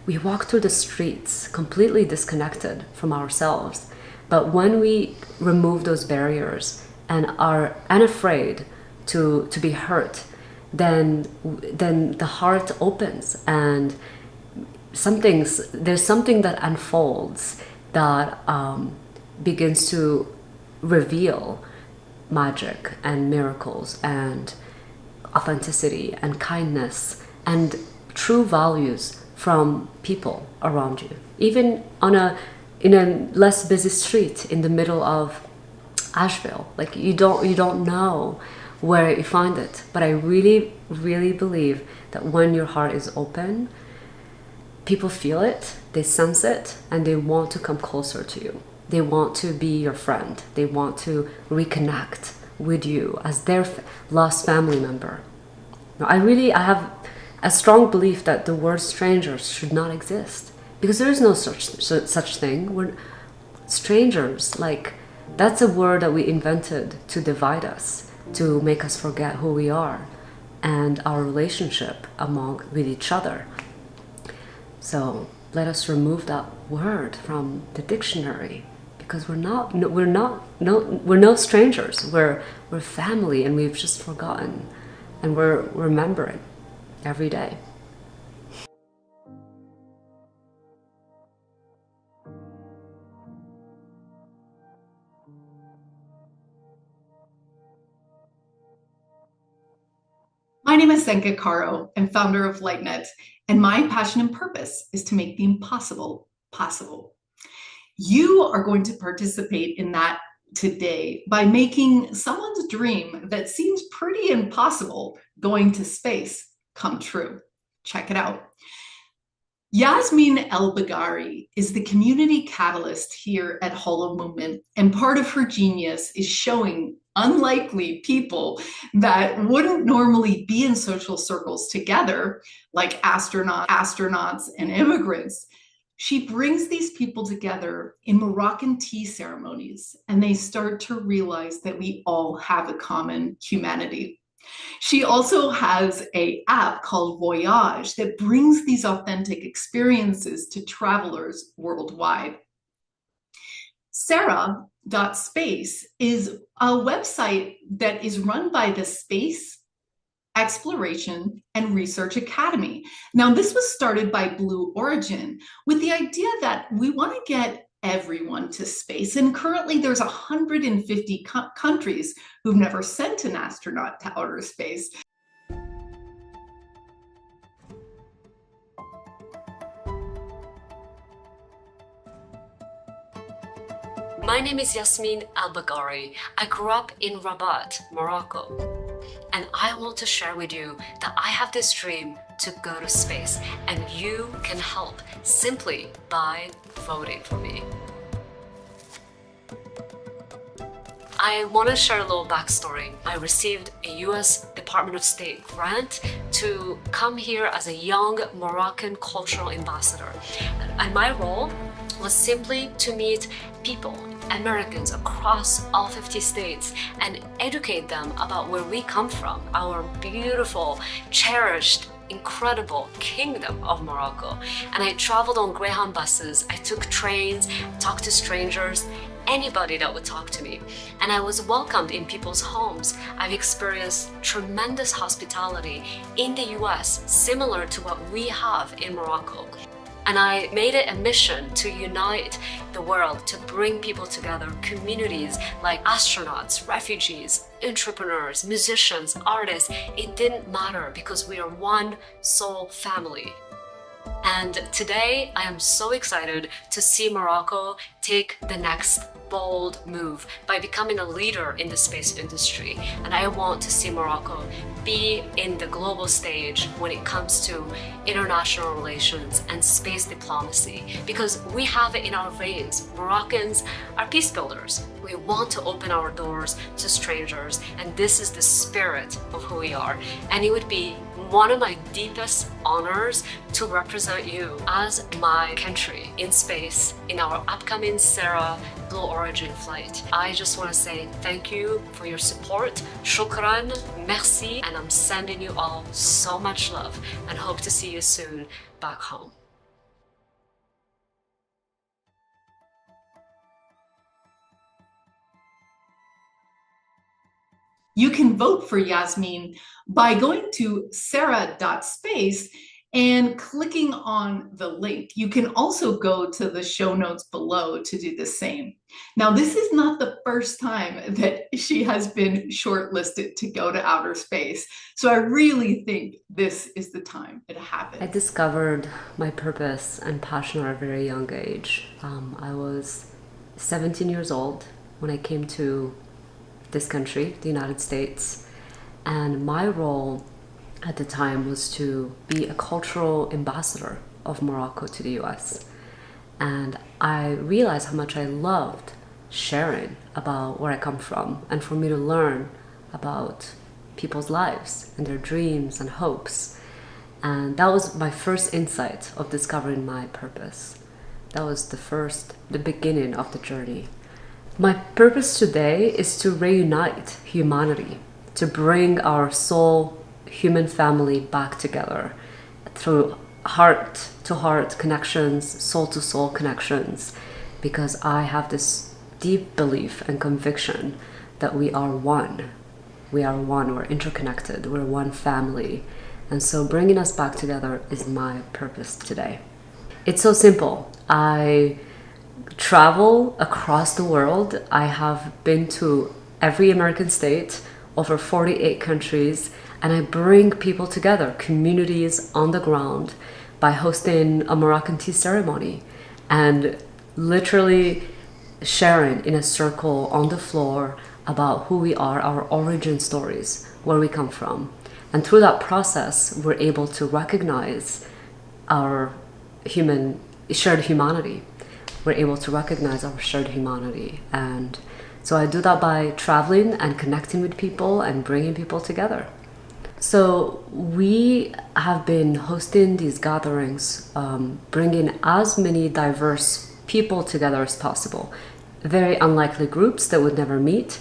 we walk through the streets completely disconnected from ourselves. But when we remove those barriers and are unafraid to be hurt, then the heart opens, and there's something that unfolds that begins to reveal magic and miracles and authenticity and kindness and true values from people around you, even in a less busy street in the middle of Asheville. Like, you don't know where you find it, but I really believe that when your heart is open, people feel it, they sense it, and they want to come closer to you. They want to be your friend. They want to reconnect with you as their lost family member. Now, I have a strong belief that the word strangers should not exist, because there is no such thing. We're strangers. Like, that's a word that we invented to divide us, to make us forget who we are and our relationship with each other. So let us remove that word from the dictionary, because we're no strangers. We're family, and we've just forgotten, and we're remembering every day. My name is Senka Caro. I'm founder of LightNet, and my passion and purpose is to make the impossible possible. You are going to participate in that today by making someone's dream that seems pretty impossible, going to space, come true. Check it out. Yasmine El Baggari is the community catalyst here at Holomovement, and part of her genius is showing unlikely people that wouldn't normally be in social circles together, like astronauts and immigrants. She brings these people together in Moroccan tea ceremonies, and they start to realize that we all have a common humanity. She also has an app called Voyaj that brings these authentic experiences to travelers worldwide. SERA.space is a website that is run by the Space Exploration and Research Academy. Now, this was started by Blue Origin with the idea that we want to get everyone to space. And currently there's 150 countries who've never sent an astronaut to outer space. My name is Yasmine El Baggari. I grew up in Rabat, Morocco. And I want to share with you that I have this dream to go to space, and you can help simply by voting for me. I want to share a little backstory. I received a US Department of State grant to come here as a young Moroccan cultural ambassador. And my role was simply to meet people, Americans across all 50 states, and educate them about where we come from, our beautiful, cherished, incredible kingdom of Morocco. And I traveled on Greyhound buses, I took trains, talked to strangers, anybody that would talk to me. And I was welcomed in people's homes. I've experienced tremendous hospitality in the US, similar to what we have in Morocco. And I made it a mission to unite the world, to bring people together, communities like astronauts, refugees, entrepreneurs, musicians, artists. It didn't matter, because we are one soul family. And today I am so excited to see Morocco take the next bold move by becoming a leader in the space industry. And I want to see Morocco be in the global stage when it comes to international relations and space diplomacy, because we have it in our veins. Moroccans are peace builders. We want to open our doors to strangers, and this is the spirit of who we are. And it would be one of my deepest honors to represent you as my country in space in our upcoming SERA Blue Origin flight. I just want to say thank you for your support. Shukran, merci, and I'm sending you all so much love and hope to see you soon back home. You can vote for Yasmine by going to SERA.space and clicking on the link. You can also go to the show notes below to do the same. Now, this is not the first time that she has been shortlisted to go to outer space. So I really think this is the time it happens. I discovered my purpose and passion at a very young age. I was 17 years old when I came to this country, the United States, and my role at the time was to be a cultural ambassador of Morocco to the US. And I realized how much I loved sharing about where I come from, and for me to learn about people's lives and their dreams and hopes. And that was my first insight of discovering my purpose. That was the beginning of the journey. My purpose today is to reunite humanity, to bring our soul human family back together through heart-to-heart connections, soul-to-soul connections, because I have this deep belief and conviction that we are one. We are one, we're interconnected, we're one family. And so bringing us back together is my purpose today. It's so simple. I travel across the world. I have been to every American state, over 48 countries, and I bring people together, communities on the ground, by hosting a Moroccan tea ceremony and literally sharing in a circle on the floor about who we are, our origin stories, where we come from. And through that process, we're able to recognize our shared humanity. We're able to recognize our shared humanity. And so I do that by traveling and connecting with people and bringing people together. So we have been hosting these gatherings, bringing as many diverse people together as possible. Very unlikely groups that would never meet,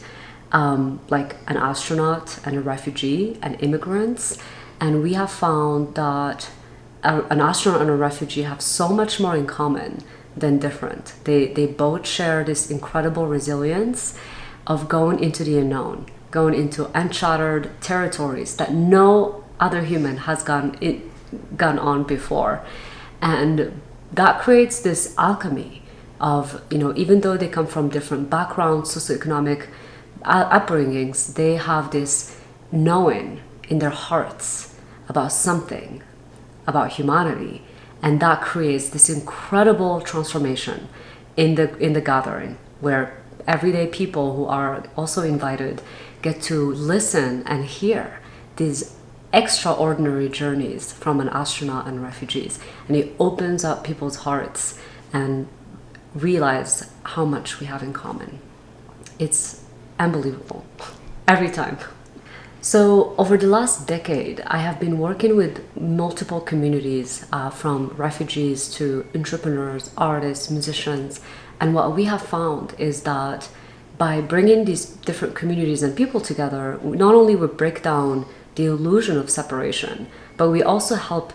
like an astronaut and a refugee and immigrants. And we have found that an astronaut and a refugee have so much more in common than different. They both share this incredible resilience of going into the unknown, going into uncharted territories that no other human has gone on before. And that creates this alchemy of, even though they come from different backgrounds, socioeconomic upbringings, they have this knowing in their hearts about something, about humanity. And that creates this incredible transformation in the gathering, where everyday people who are also invited get to listen and hear these extraordinary journeys from an astronaut and refugees. And it opens up people's hearts and realize how much we have in common. It's unbelievable every time. So over the last decade, I have been working with multiple communities, from refugees to entrepreneurs, artists, musicians. And what we have found is that by bringing these different communities and people together, not only we break down the illusion of separation, but we also help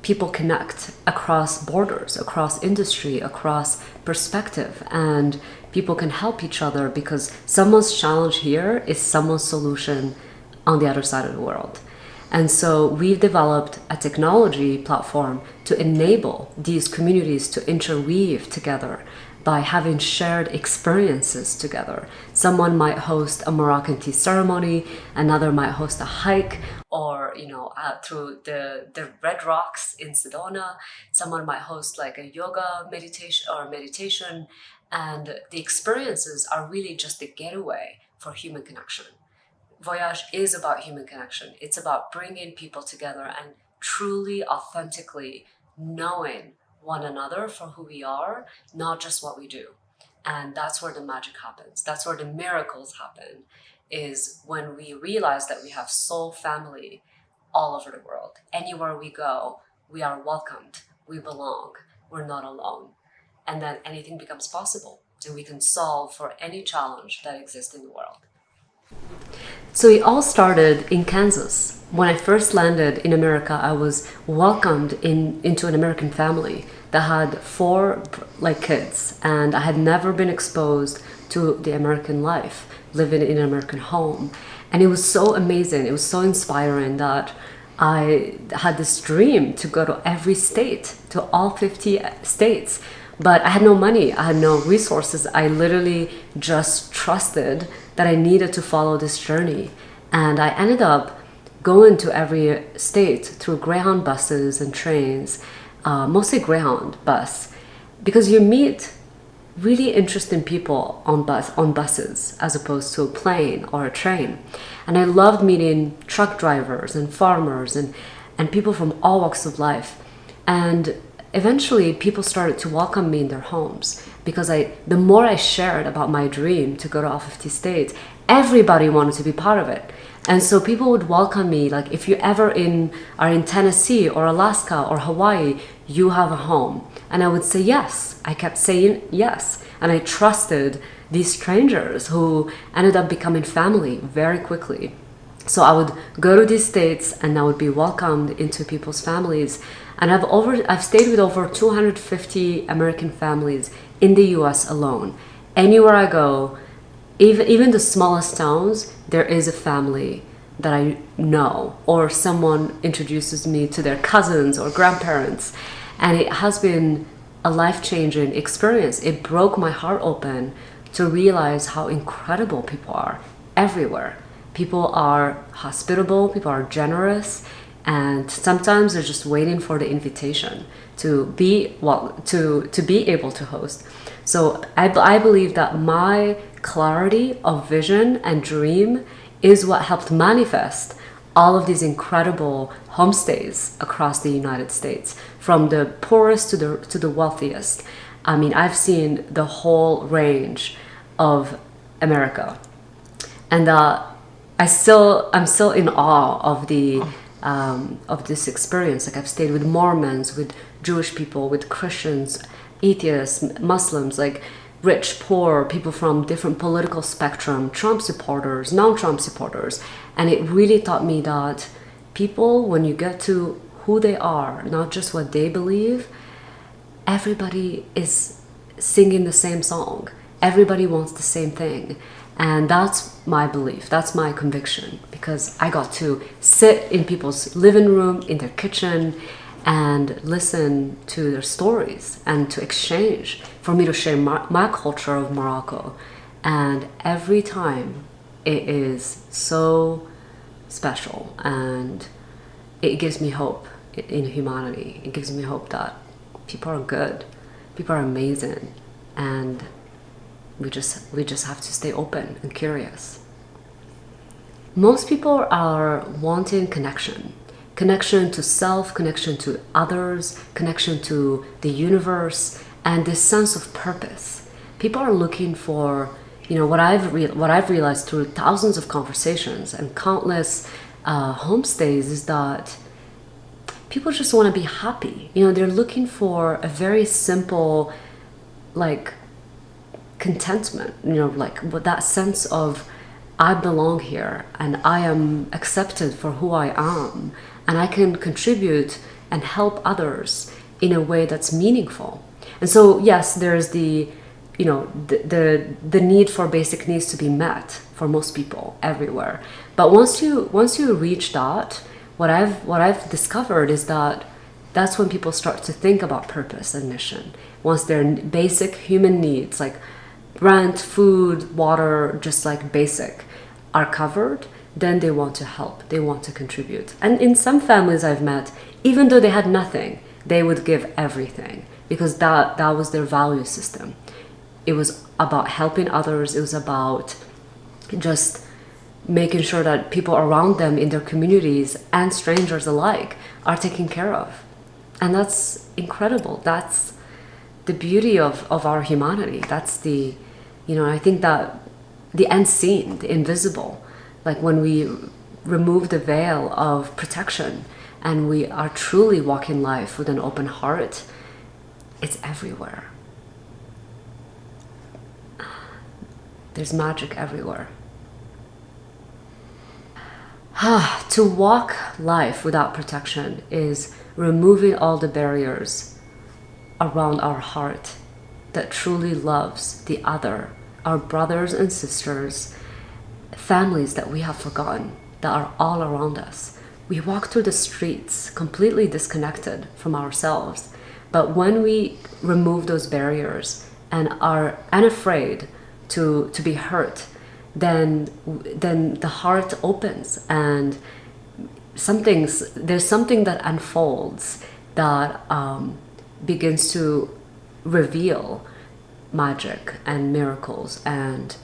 people connect across borders, across industry, across perspective. And people can help each other because someone's challenge here is someone's solution on the other side of the world. And so we've developed a technology platform to enable these communities to interweave together by having shared experiences together. Someone might host a Moroccan tea ceremony, another might host a hike, or through the Red Rocks in Sedona. Someone might host like a yoga meditation, and the experiences are really just a getaway for human connection. Voyaj is about human connection. It's about bringing people together and truly, authentically knowing one another for who we are, not just what we do. And that's where the magic happens. That's where the miracles happen, is when we realize that we have soul family all over the world. Anywhere we go, we are welcomed, we belong, we're not alone. And then anything becomes possible, and we can solve for any challenge that exists in the world. So it all started in Kansas. When I first landed in America, I was welcomed into an American family that had 4 kids, and I had never been exposed to the American life, living in an American home. And it was so amazing, it was so inspiring that I had this dream to go to every state, to all 50 states. But I had no money, I had no resources. I literally just trusted that I needed to follow this journey. And I ended up going to every state through Greyhound buses and trains, mostly Greyhound bus, because you meet really interesting people on buses as opposed to a plane or a train. And I loved meeting truck drivers and farmers and people from all walks of life. And eventually people started to welcome me in their homes, because the more I shared about my dream to go to all 50 states, everybody wanted to be part of it. And so people would welcome me, like, if you ever are in Tennessee or Alaska or Hawaii, you have a home. And I would say yes. I kept saying yes. And I trusted these strangers who ended up becoming family very quickly. So I would go to these states and I would be welcomed into people's families. And I've stayed with over 250 American families in the US alone. Anywhere I go, even the smallest towns, there is a family that I know, or someone introduces me to their cousins or grandparents. And it has been a life-changing experience. It broke my heart open to realize how incredible people are everywhere. People are hospitable, people are generous, and sometimes they're just waiting for the invitation to be able to host. So I believe that my clarity of vision and dream is what helped manifest all of these incredible homestays across the United States, from the poorest to the wealthiest. I mean, I've seen the whole range of America, and I'm still in awe of this experience. Like, I've stayed with Mormons, with Jewish people, with Christians, atheists, Muslims, like rich, poor, people from different political spectrum, Trump supporters, non-Trump supporters. And it really taught me that people, when you get to who they are, not just what they believe, everybody is singing the same song. Everybody wants the same thing. And that's my belief, that's my conviction, because I got to sit in people's living room, in their kitchen, and listen to their stories and to exchange, for me to share my culture of Morocco. And every time it is so special, and it gives me hope in humanity. It gives me hope that people are good, people are amazing, and we just have to stay open and curious. Most people are wanting connection to self, connection to others, connection to the universe, and this sense of purpose. People are looking for, what I've realized through thousands of conversations and countless homestays, is that people just want to be happy. They're looking for a very simple, like, contentment, like with that sense of, I belong here and I am accepted for who I am, and I can contribute and help others in a way that's meaningful. And so yes, there's the need for basic needs to be met for most people everywhere. But once you reach that, what I've discovered is that that's when people start to think about purpose and mission. Once their basic human needs, like rent, food, water, just like basic, are covered, then they want to help, they want to contribute. And in some families I've met, even though they had nothing, they would give everything, because that was their value system. It was about helping others. It was about just making sure that people around them in their communities and strangers alike are taken care of. And that's incredible. That's the beauty of our humanity. That's the, I think that the unseen, the invisible, like when we remove the veil of protection and we are truly walking life with an open heart, it's everywhere. There's magic everywhere. To walk life without protection is removing all the barriers around our heart that truly loves the other, our brothers and sisters, families that we have forgotten that are all around us. We walk through the streets completely disconnected from ourselves. But when we remove those barriers and are unafraid to be hurt, then the heart opens, and there's something that unfolds that begins to reveal magic and miracles and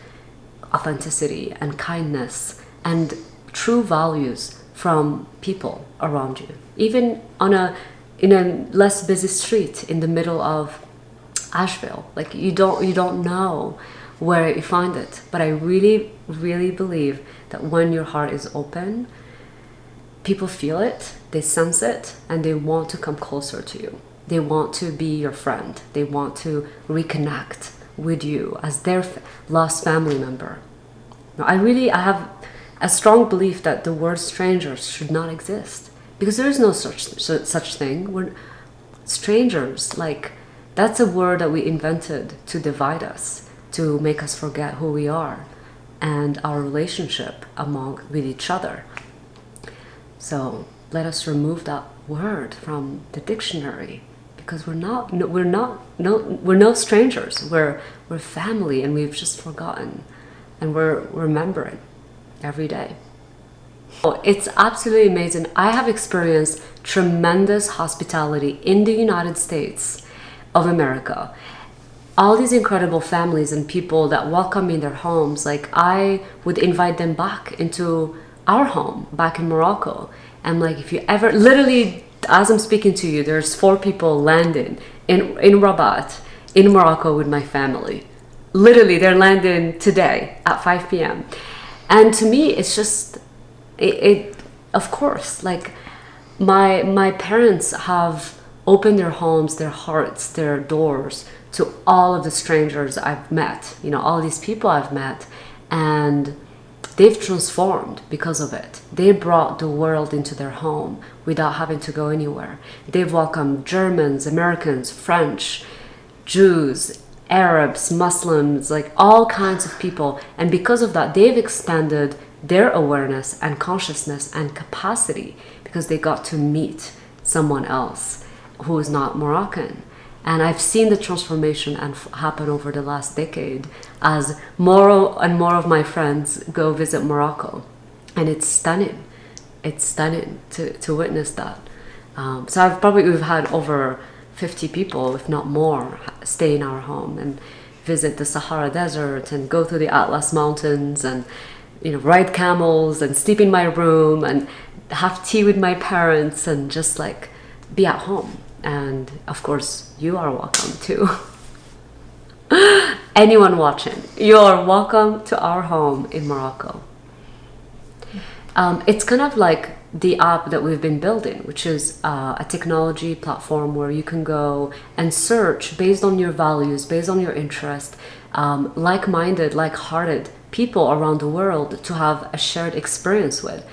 authenticity and kindness and true values from people around you, even in a less busy street in the middle of Asheville. Like, you don't know where you find it, but I really, really believe that when your heart is open, people feel it, they sense it, and they want to come closer to you. They want to be your friend. They want to reconnect with you as their lost family member. Now, I have a strong belief that the word strangers should not exist, because there is no such thing. We're strangers. Like, that's a word that we invented to divide us, to make us forget who we are and our relationship with each other. So let us remove that word from the dictionary, because we're no strangers. We're family, and we've just forgotten, and we're remembering every day. Oh, it's absolutely amazing. I have experienced tremendous hospitality in the United States of America. All these incredible families and people that welcome me in their homes. Like, I would invite them back into our home back in Morocco. And like, if you ever, literally, as I'm speaking to you, there's 4 people landing in Rabat in Morocco with my family. Literally, they're landing today at 5 p.m. And to me, it's just, it of course, like, my parents have opened their homes, their hearts, their doors to all of the strangers I've met, all these people I've met, and they've transformed because of it. They brought the world into their home without having to go anywhere. They've welcomed Germans, Americans, French, Jews, Arabs, Muslims, like all kinds of people. And because of that, they've expanded their awareness and consciousness and capacity, because they got to meet someone else who is not Moroccan. And I've seen the transformation happen over the last decade as more and more of my friends go visit Morocco. And it's stunning. It's stunning to witness that. So we've had over 50 people, if not more, stay in our home and visit the Sahara Desert and go through the Atlas Mountains and ride camels and sleep in my room and have tea with my parents and just like be at home. And of course, you are welcome too. Anyone watching, you're welcome to our home in Morocco. It's kind of like the app that we've been building, which is a technology platform where you can go and search based on your values, based on your interest, like-minded, like-hearted people around the world to have a shared experience with.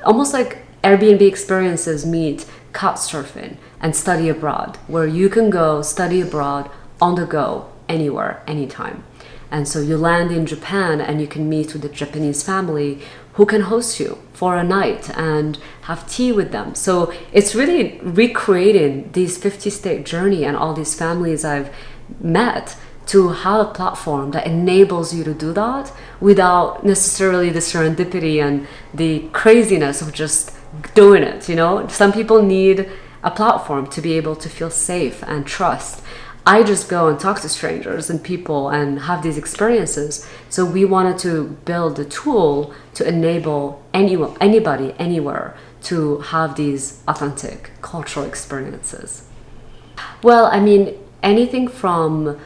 Almost like Airbnb experiences meet couchsurfing and study abroad, where you can go study abroad on the go, anywhere, anytime. And so you land in Japan and you can meet with a Japanese family who can host you for a night and have tea with them. So it's really recreating this 50-state journey and all these families I've met to have a platform that enables you to do that without necessarily the serendipity and the craziness of just doing it. Some people need a platform to be able to feel safe and trust. I just go and talk to strangers and people and have these experiences. So we wanted to build a tool to enable anybody, anywhere, to have these authentic cultural experiences. Well, I mean, anything from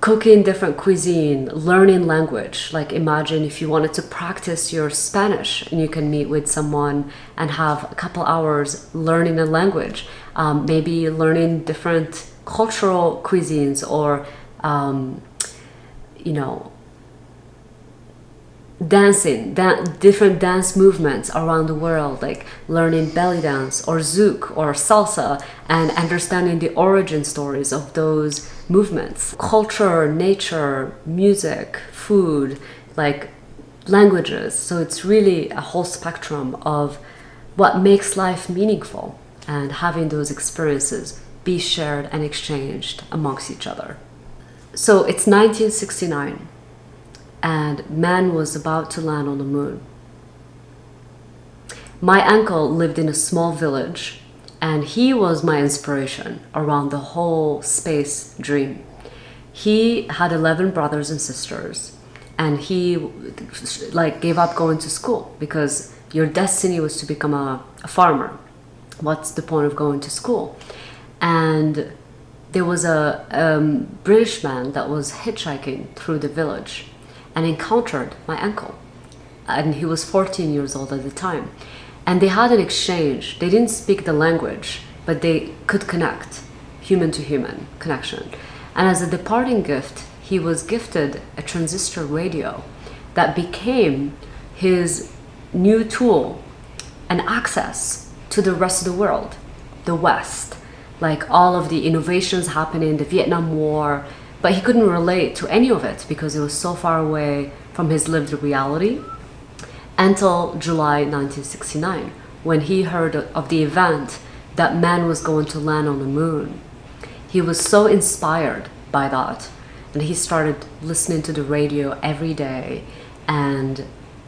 cooking different cuisine, learning language. Like, imagine if you wanted to practice your Spanish and you can meet with someone and have a couple hours learning a language, maybe learning different cultural cuisines or, dancing, different dance movements around the world, like learning belly dance or zouk or salsa and understanding the origin stories of those movements. Culture, nature, music, food, like languages. So it's really a whole spectrum of what makes life meaningful, and having those experiences be shared and exchanged amongst each other. So it's 1969, and man was about to land on the moon. My uncle lived in a small village, and he was my inspiration around the whole space dream. He had 11 brothers and sisters, and he gave up going to school because your destiny was to become a farmer. What's the point of going to school? And there was a British man that was hitchhiking through the village and encountered my uncle, and he was 14 years old at the time. And they had an exchange. They didn't speak the language, but they could connect, human to human connection. And as a departing gift, he was gifted a transistor radio that became his new tool and access to the rest of the world, the West, like all of the innovations happening, the Vietnam War, but he couldn't relate to any of it because it was so far away from his lived reality. Until July 1969, when he heard of the event that man was going to land on the moon. He was so inspired by that, and he started listening to the radio every day. And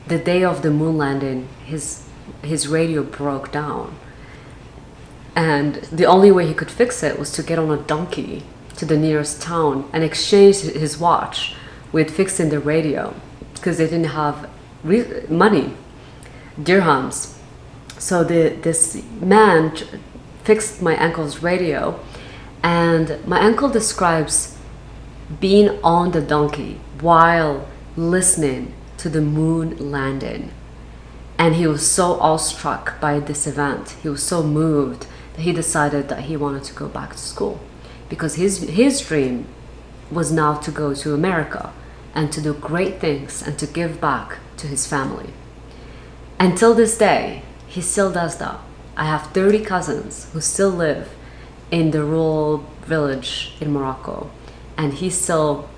the day of the moon landing, his radio broke down. And the only way he could fix it was to get on a donkey to the nearest town and exchange his watch with fixing the radio, because they didn't have money, dirhams. So this man fixed my uncle's radio, and my uncle describes being on the donkey while listening to the moon landing. And he was so awestruck by this event, he was so moved that he decided that he wanted to go back to school, because his dream was now to go to America and to do great things and to give back to his family. Until this day, he still does that. I have 30 cousins who still live in the rural village in Morocco, and he still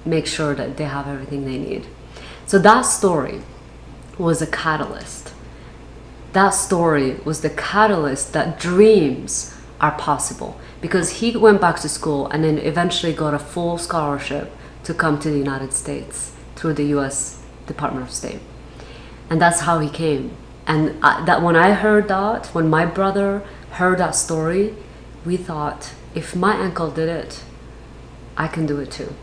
makes sure that they have everything they need. So that story was a catalyst. That story was the catalyst that dreams are possible, because he went back to school and then eventually got a full scholarship to come to the United States through the US Department of State. And that's how he came. And that when I heard that, when my brother heard that story, we thought, if my uncle did it, I can do it too.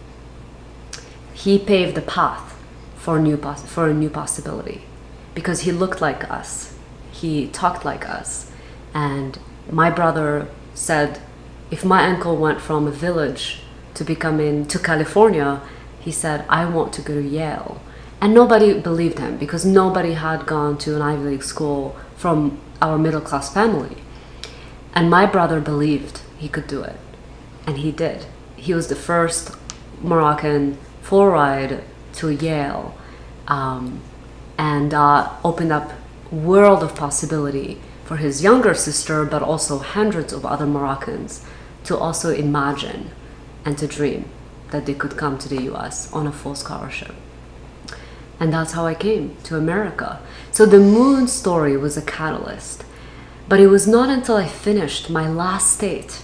He paved the path for a new possibility, because he looked like us, he talked like us. And my brother said, if my uncle went from a village to California, he said, I want to go to Yale. And nobody believed him, because nobody had gone to an Ivy League school from our middle class family. And my brother believed he could do it, and he did. He was the first Moroccan full ride to Yale, and opened up a world of possibility for his younger sister, but also hundreds of other Moroccans to also imagine and to dream that they could come to the US on a full scholarship. And that's how I came to America. So the moon story was a catalyst. But it was not until I finished my last state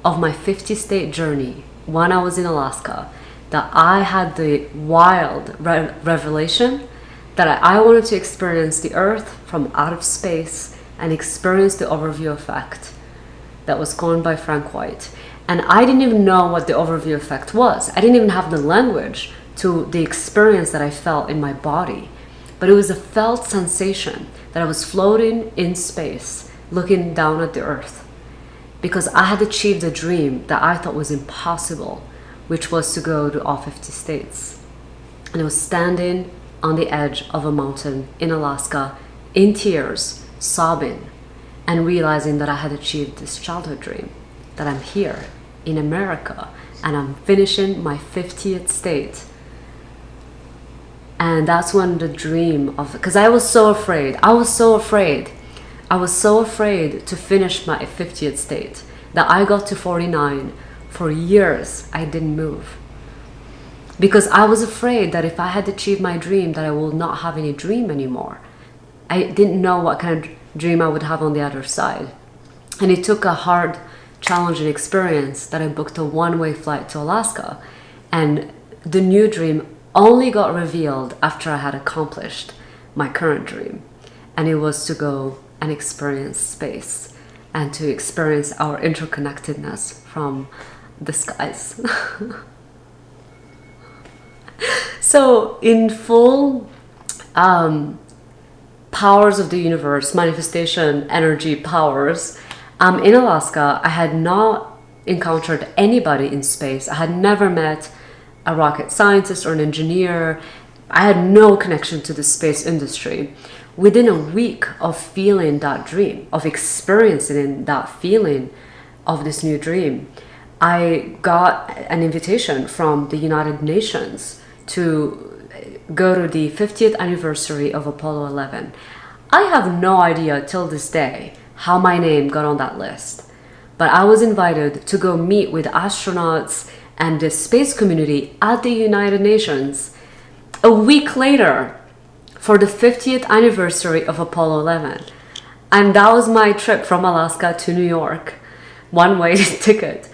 of my 50-state journey, when I was in Alaska, that I had the wild revelation that I wanted to experience the Earth from out of space and experience the overview effect that was coined by Frank White. And I didn't even know what the overview effect was. I didn't even have the language to the experience that I felt in my body. But it was a felt sensation that I was floating in space, looking down at the Earth, because I had achieved a dream that I thought was impossible, which was to go to all 50 states. And I was standing on the edge of a mountain in Alaska, in tears, sobbing, and realizing that I had achieved this childhood dream, that I'm here in America and I'm finishing my 50th state. And that's when the dream of, because I was so afraid to finish my 50th state that I got to 49. For years I didn't move. because I was afraid that if I had achieved my dream, that I will not have any dream anymore. I didn't know what kind of dream I would have on the other side. And it took a hard, challenging experience that I booked a one-way flight to Alaska. And the new dream only got revealed after I had accomplished my current dream. And it was to go and experience space and to experience our interconnectedness from the skies. So in full powers of the universe, manifestation, energy powers, in Alaska, I had not encountered anybody in space. I had never met a rocket scientist or an engineer. I had no connection to the space industry. Within a week of feeling that dream, of experiencing that feeling of this new dream, I got an invitation from the United Nations to go to the 50th anniversary of Apollo 11. I have no idea till this day how my name got on that list, but I was invited to go meet with astronauts and the space community at the United Nations a week later for the 50th anniversary of Apollo 11. And that was my trip from Alaska to New York, one-way ticket.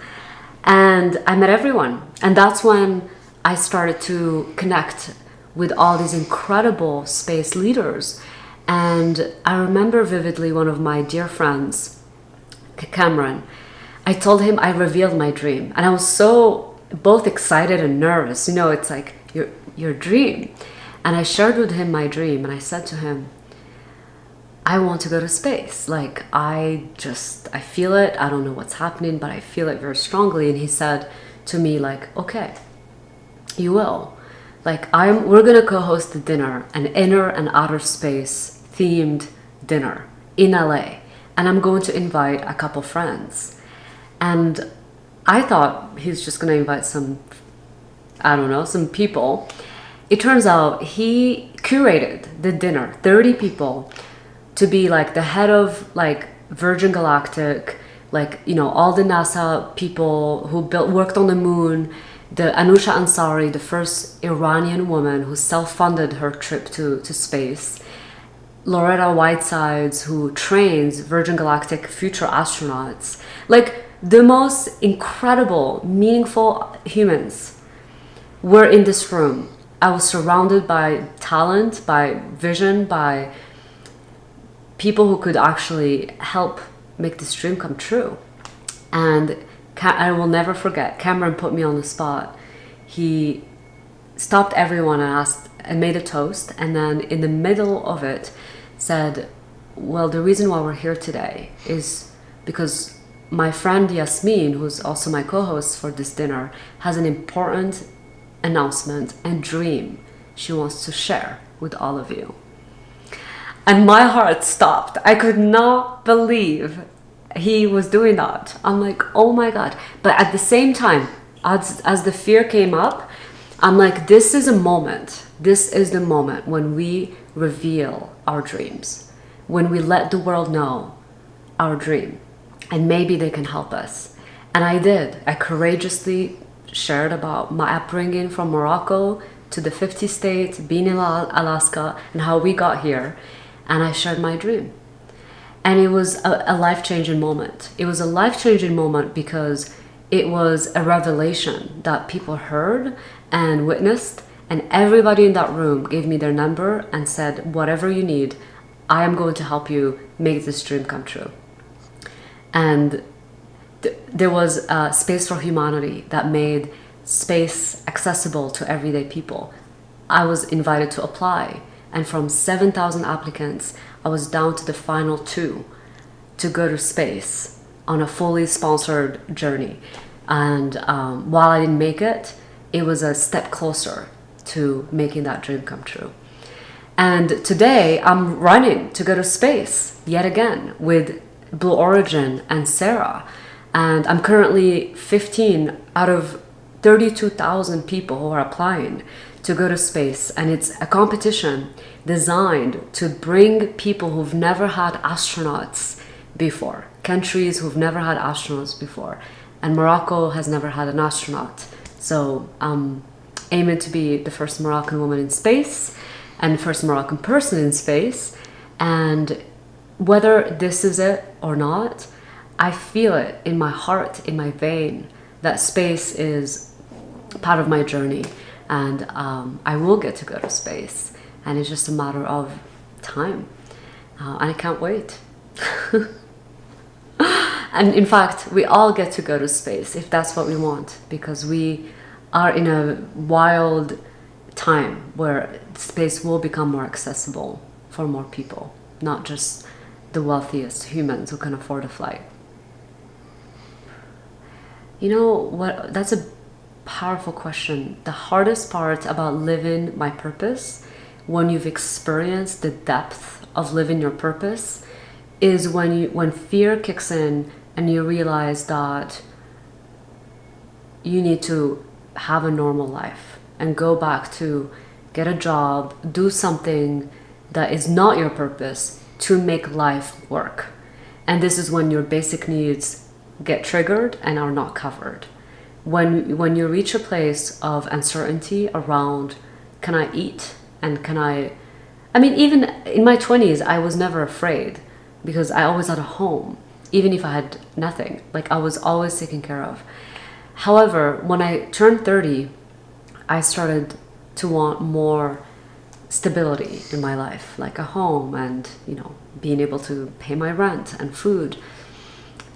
And I met everyone. And that's when I started to connect with all these incredible space leaders. And I remember vividly one of my dear friends, Cameron. I told him I revealed my dream. And I was so both excited and nervous. You know, it's like your dream. And I shared with him my dream. And I said to him, I want to go to space. Like, I feel it. I don't know what's happening, but I feel it very strongly. And he said to me, like, okay, you will. Like, we're going to co-host the dinner, an inner and outer space themed dinner in LA. And I'm going to invite a couple friends. And I thought he's just going to invite some people. It turns out he curated the dinner, 30 people, to be like the head of like Virgin Galactic, like, you know, all the NASA people who worked on the moon, the Anousheh Ansari, the first Iranian woman who self-funded her trip to space, Loretta Whitesides, who trains Virgin Galactic future astronauts, like the most incredible, meaningful humans were in this room. I was surrounded by talent, by vision, by people who could actually help make this dream come true. And I will never forget, Cameron put me on the spot. He stopped everyone and asked and made a toast, and then in the middle of it said, well, the reason why we're here today is because my friend Yasmine, who's also my co-host for this dinner, has an important announcement and dream she wants to share with all of you. And my heart stopped. I could not believe he was doing that. I'm like, oh my God. But at the same time, as the fear came up, I'm like, this is a moment. This is the moment when we reveal our dreams, when we let the world know our dream, and maybe they can help us. And I did. I courageously shared about my upbringing from Morocco to the 50 states, being in Alaska, and how we got here. And I shared my dream. And it was a life-changing moment. It was a life-changing moment because it was a revelation that people heard and witnessed, and everybody in that room gave me their number and said, whatever you need, I am going to help you make this dream come true. And there was Space for Humanity that made space accessible to everyday people. I was invited to apply, and from 7,000 applicants, I was down to the final 2 to go to space on a fully sponsored journey. And while I didn't make it, it was a step closer to making that dream come true. And today I'm running to go to space yet again with Blue Origin and SERA. And I'm currently 15 out of 32,000 people who are applying to go to space. And it's a competition designed to bring people who've never had astronauts before, countries who've never had astronauts before. And Morocco has never had an astronaut. So aiming to be the first Moroccan woman in space and first Moroccan person in space. And whether this is it or not, I feel it in my heart, in my vein, that space is part of my journey, and I will get to go to space, and it's just a matter of time, and I can't wait. And in fact, we all get to go to space if that's what we want, because we are in a wild time where space will become more accessible for more people, not just the wealthiest humans who can afford a flight. You know what? That's a powerful question. The hardest part about living my purpose, when you've experienced the depth of living your purpose, is when fear kicks in and you realize that you need to have a normal life and go back to get a job, do something that is not your purpose to make life work. And this is when your basic needs get triggered and are not covered. When you reach a place of uncertainty around, can I eat? And I mean, even in my 20s, I was never afraid because I always had a home, even if I had nothing. Like, I was always taken care of. However, when I turned 30, I started to want more stability in my life, like a home and, being able to pay my rent and food.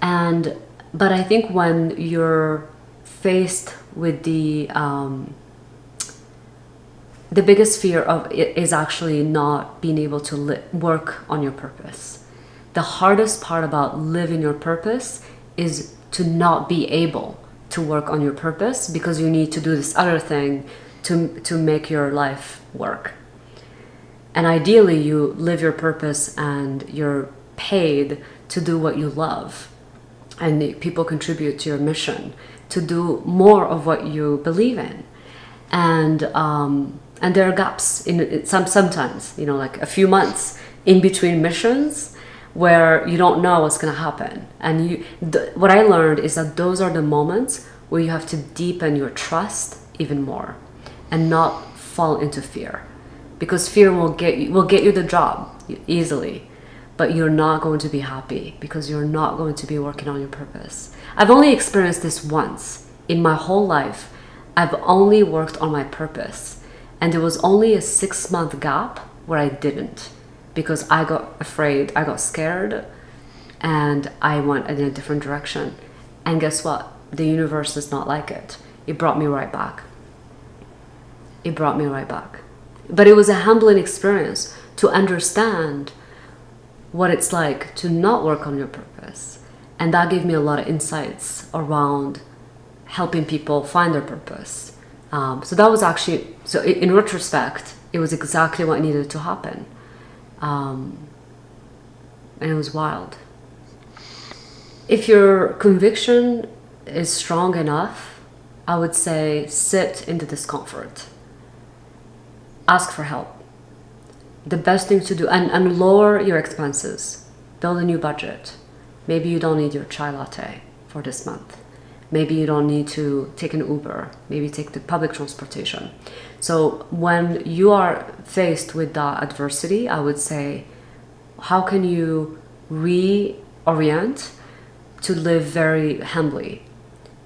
But I think when you're faced with the biggest fear of it is actually not being able to work on your purpose. The hardest part about living your purpose is to not be able to work on your purpose because you need to do this other thing to make your life work. And ideally, you live your purpose and you're paid to do what you love. And people contribute to your mission to do more of what you believe in. And there are gaps in it sometimes, like a few months in between missions where you don't know what's going to happen. And what I learned is that those are the moments where you have to deepen your trust even more and not fall into fear, because fear will get you the job easily, but you're not going to be happy because you're not going to be working on your purpose. I've only experienced this once in my whole life. I've only worked on my purpose, and there was only a 6-month gap where I didn't, because I got afraid, I got scared, and I went in a different direction. And guess what? The universe is not like it. It brought me right back. It brought me right back. But it was a humbling experience to understand what it's like to not work on your purpose. And that gave me a lot of insights around helping people find their purpose. So that was actually, in retrospect, it was exactly what needed to happen. And it was wild. If your conviction is strong enough, I would say sit in the discomfort. Ask for help. The best thing to do, and lower your expenses. Build a new budget. Maybe you don't need your chai latte for this month. Maybe you don't need to take an Uber. Maybe take the public transportation. So when you are faced with that adversity, I would say, how can you reorient to live very humbly?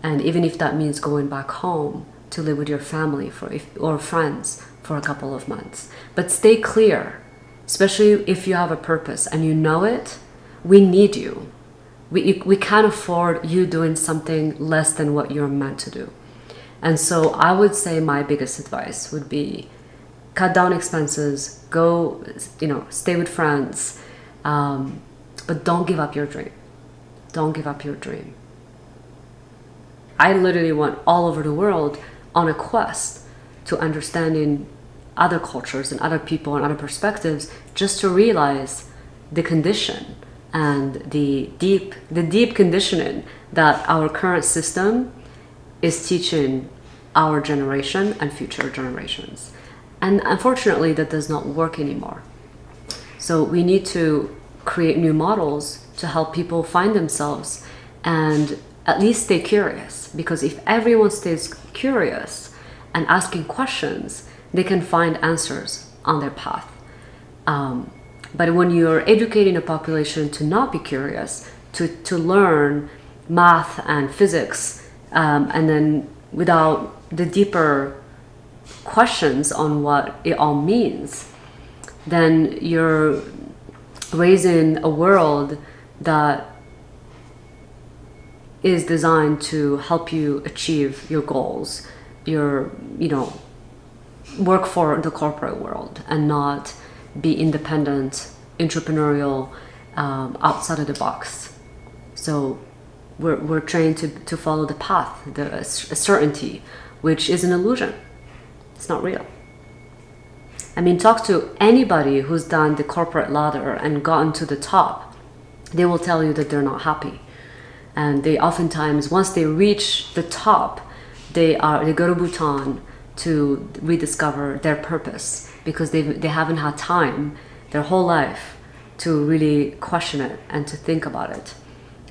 And even if that means going back home to live with your family or friends for a couple of months. But stay clear, especially if you have a purpose and you know it. We need you. We can't afford you doing something less than what you're meant to do. And so I would say my biggest advice would be cut down expenses, go, stay with friends, but don't give up your dream. Don't give up your dream. I literally went all over the world on a quest to understanding other cultures and other people and other perspectives, just to realize the condition and the deep conditioning that our current system is teaching our generation and future generations. And unfortunately, that does not work anymore. So we need to create new models to help people find themselves and at least stay curious. Because if everyone stays curious and asking questions, they can find answers on their path. But when you're educating a population to not be curious, to learn math and physics, and then without the deeper questions on what it all means, then you're raising a world that is designed to help you achieve your goals, your, work for the corporate world and not be independent, entrepreneurial, outside of the box. So we're trained to follow the path, the certainty, which is an illusion. It's not real. I mean, talk to anybody who's done the corporate ladder and gotten to the top. They will tell you that they're not happy. And they oftentimes, once they reach the top, they go to Bhutan to rediscover their purpose, because they haven't had time their whole life to really question it and to think about it,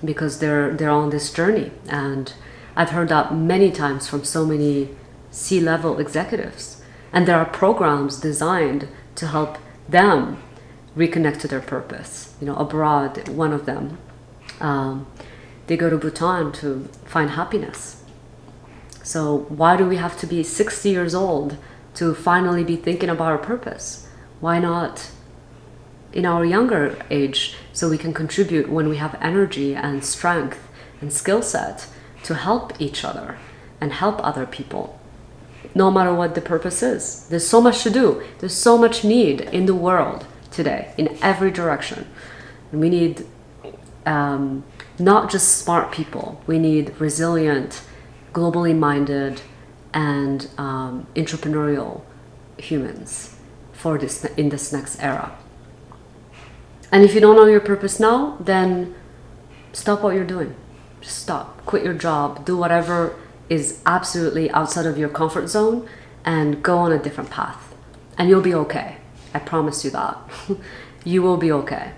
because they're on this journey. And I've heard that many times from so many C-level executives. And there are programs designed to help them reconnect to their purpose. Abroad, one of them, they go to Bhutan to find happiness. So why do we have to be 60 years old to finally be thinking about our purpose? Why not in our younger age, so we can contribute when we have energy and strength and skill set to help each other and help other people, no matter what the purpose is. There's so much to do. There's so much need in the world today, in every direction. And we need not just smart people. We need resilient, globally minded, and entrepreneurial humans in this next era. And if you don't know your purpose now, then stop what you're doing. Just stop. Quit your job. Do whatever is absolutely outside of your comfort zone and go on a different path. And you'll be okay. I promise you that. You will be okay.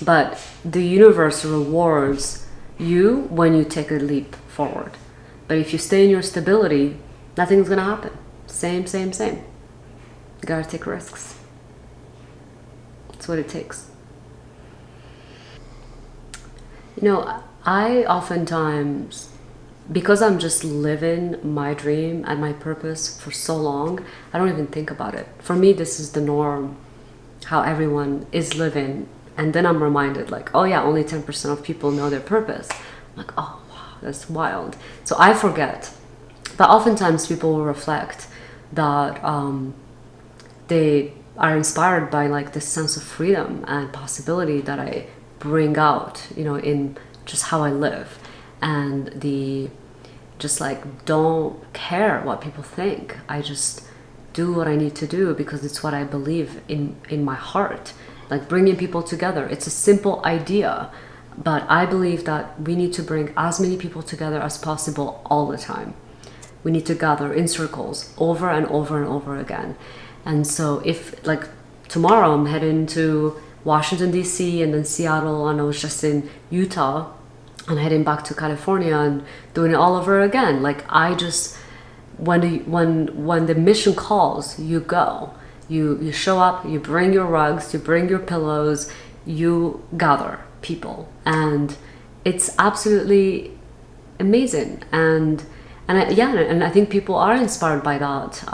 But the universe rewards you when you take a leap forward. But if you stay in your stability, nothing's gonna happen. Same. You gotta take risks. That's what it takes. I oftentimes, because I'm just living my dream and my purpose for so long, I don't even think about it. For me, this is the norm, how everyone is living. And then I'm reminded, like, oh yeah, only 10% of people know their purpose. I'm like, oh wow, that's wild. So I forget. But oftentimes people will reflect that they are inspired by like this sense of freedom and possibility that I bring out, in just how I live, and just like don't care what people think. I just do what I need to do because it's what I believe in my heart. Like bringing people together. It's a simple idea, but I believe that we need to bring as many people together as possible all the time. We need to gather in circles over and over and over again. And so if like tomorrow I'm heading to Washington, D.C. and then Seattle, and I was just in Utah and heading back to California and doing it all over again. Like I just, when the mission calls, you go. You show up, you bring your rugs, you bring your pillows, you gather people, and it's absolutely amazing. And I think people are inspired by that.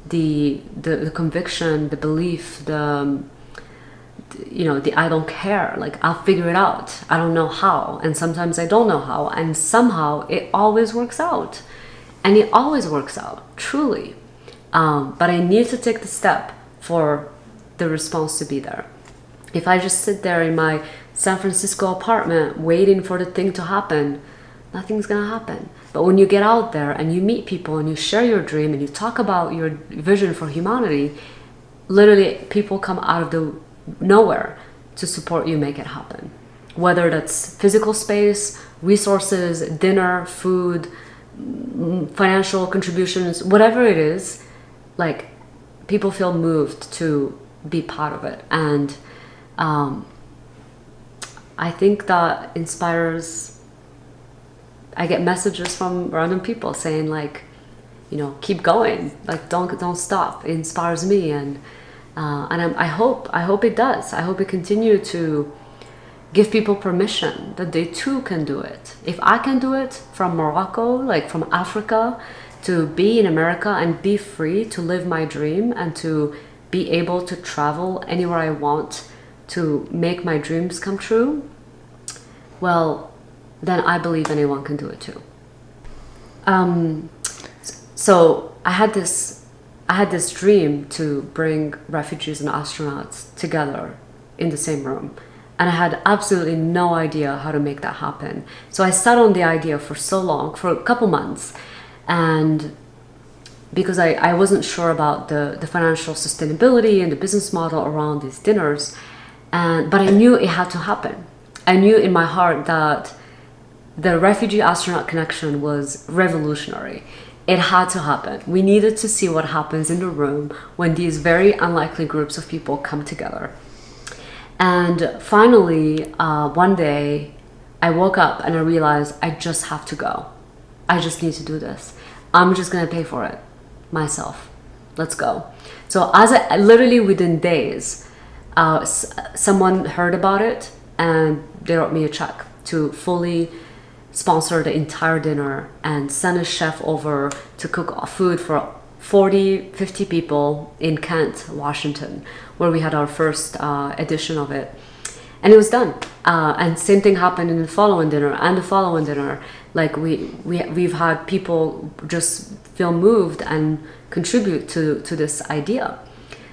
The conviction, the belief, the I don't care, like I'll figure it out. I don't know how, and sometimes I don't know how, and somehow it always works out, and it always works out, truly. But I need to take the step for the response to be there. If I just sit there in my San Francisco apartment waiting for the thing to happen, nothing's gonna happen. But when you get out there and you meet people and you share your dream and you talk about your vision for humanity, literally people come out of the nowhere to support you make it happen. Whether that's physical space, resources, dinner, food, financial contributions, whatever it is, like people feel moved to be part of it. And I think that inspires. I get messages from random people saying like, keep going. Like don't stop. It inspires me, and I hope it does. I hope it continue to give people permission that they too can do it. If I can do it from Morocco, like from Africa, to be in America and be free to live my dream and to be able to travel anywhere I want to make my dreams come true, well, then I believe anyone can do it too. So I had this dream to bring refugees and astronauts together in the same room. And I had absolutely no idea how to make that happen. So I sat on the idea for so long, for a couple months, and because I wasn't sure about the financial sustainability and the business model around these dinners, but I knew it had to happen. I knew in my heart that the refugee-astronaut connection was revolutionary. It had to happen. We needed to see what happens in the room when these very unlikely groups of people come together. And finally, one day, I woke up and I realized I just have to go. I just need to do this. I'm just gonna pay for it myself. Let's go. So literally within days, someone heard about it and they wrote me a check to fully sponsor the entire dinner and send a chef over to cook food for 40, 50 people in Kent, Washington, where we had our first edition of it. And it was done. And same thing happened in the following dinner and the following dinner. Like we've had people just feel moved and contribute to this idea.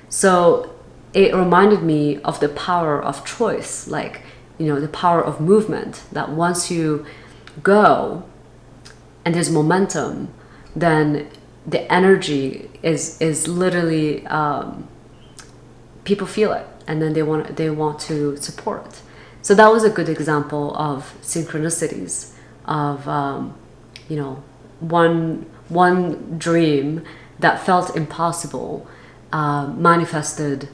So it reminded me of the power of choice, like, the power of movement, that once you go and there's momentum, then the energy is literally, people feel it, and then they want to support it. So that was a good example of synchronicities, of one dream that felt impossible manifested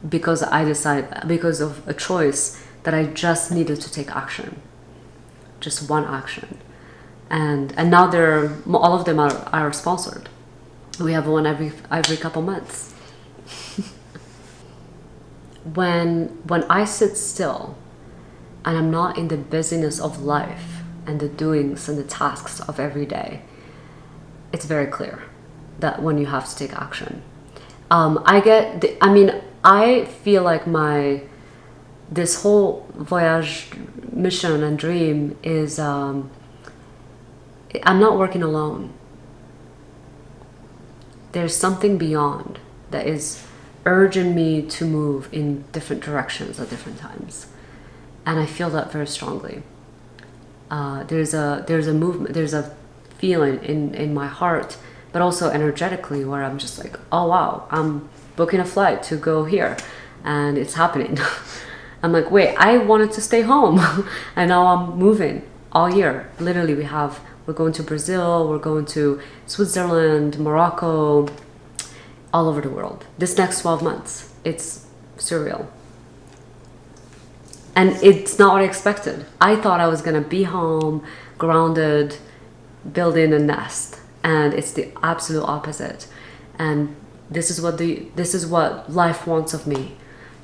because of a choice that I just needed to take action, just one action. And now all of them are sponsored. We have one every couple months. When I sit still and I'm not in the busyness of life and the doings and the tasks of every day, it's very clear that when you have to take action. I feel like this whole Voyaj mission and dream is, I'm not working alone. There's something beyond that is urging me to move in different directions at different times. And I feel that very strongly. There's a movement, there's a feeling in my heart, but also energetically, where I'm just like, oh wow, I'm booking a flight to go here and it's happening. I'm like, wait, I wanted to stay home and now I'm moving all year. Literally, we're going to Brazil, we're going to Switzerland, Morocco, all over the world. This next 12 months, it's surreal. And it's not what I expected. I thought I was gonna be home, grounded, building a nest, and it's the absolute opposite. And this is what life wants of me,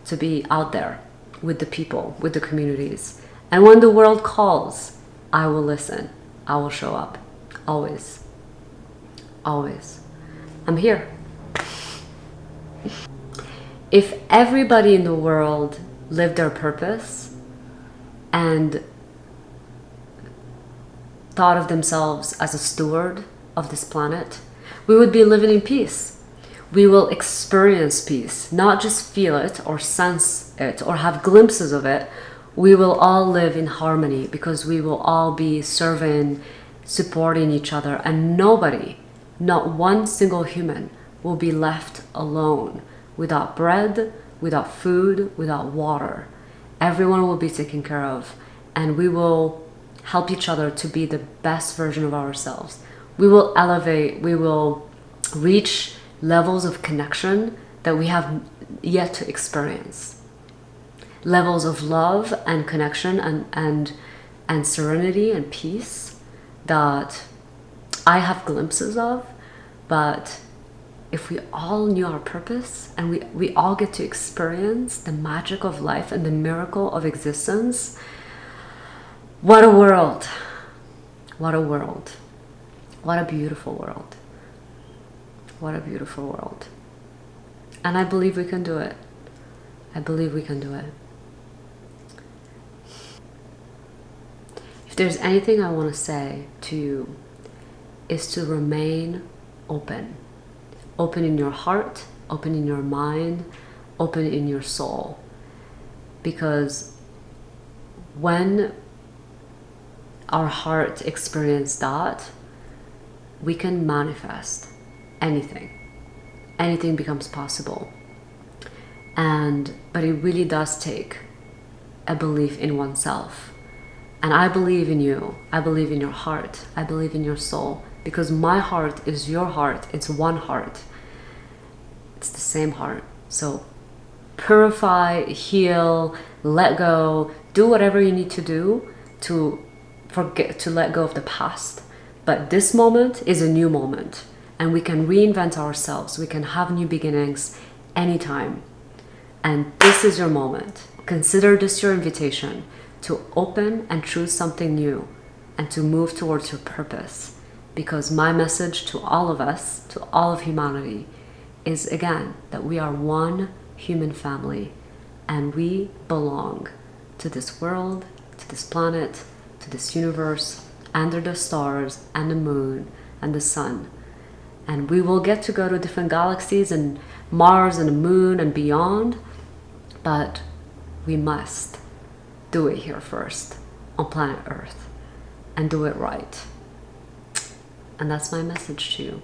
to be out there with the people, with the communities. And when the world calls, I will listen. I will show up. Always. Always. I'm here. If everybody in the world lived their purpose and thought of themselves as a steward of this planet, we would be living in peace. We will experience peace, not just feel it or sense it or have glimpses of it. We will all live in harmony because we will all be serving, supporting each other, and nobody, not one single human, will be left alone without bread, without food, without water. Everyone will be taken care of, and we will help each other to be the best version of ourselves. We will elevate, we will reach levels of connection that we have yet to experience. Levels of love and connection and serenity and peace that I have glimpses of, But if we all knew our purpose and we all get to experience the magic of life and the miracle of existence, what a world! What a world. What a beautiful world. What a beautiful world. And I believe we can do it. I believe we can do it. If there's anything I want to say to you, is to remain open. Open in your heart, open in your mind, open in your soul. Because when our heart experiences that, we can manifest anything. Anything becomes possible. But it really does take a belief in oneself. And I believe in you. I believe in your heart. I believe in your soul. Because my heart is your heart. It's one heart. It's the same heart. So purify, heal, let go, do whatever you need to do to let go of the past. But this moment is a new moment, and we can reinvent ourselves. We can have new beginnings anytime. And this is your moment. Consider this your invitation to open and choose something new and to move towards your purpose. Because my message to all of us, to all of humanity, is again that we are one human family and we belong to this world, to this planet, to this universe, under the stars and the moon and the sun. And we will get to go to different galaxies and Mars and the moon and beyond, but we must do it here first on planet Earth and do it right. And that's my message to you.